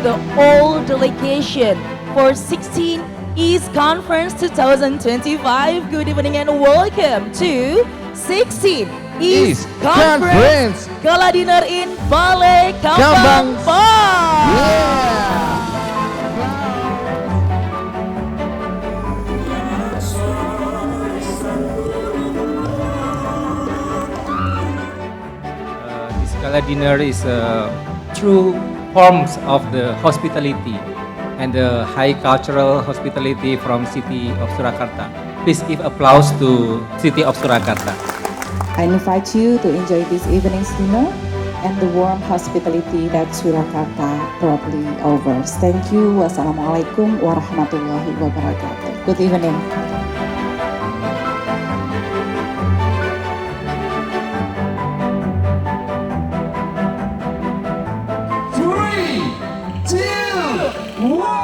the all delegation for 16 East Conference 2025. Good evening and welcome to 16 East Conference Gala Dinner in Balekambang. This gala dinner is a true forms of the hospitality and the high cultural hospitality from city of Surakarta. Please give applause to city of Surakarta. I invite you to enjoy this evening's dinner and the warm hospitality that Surakarta proudly offers. Thank you. Wassalamualaikum warahmatullahi wabarakatuh. Good evening. Three, two, one.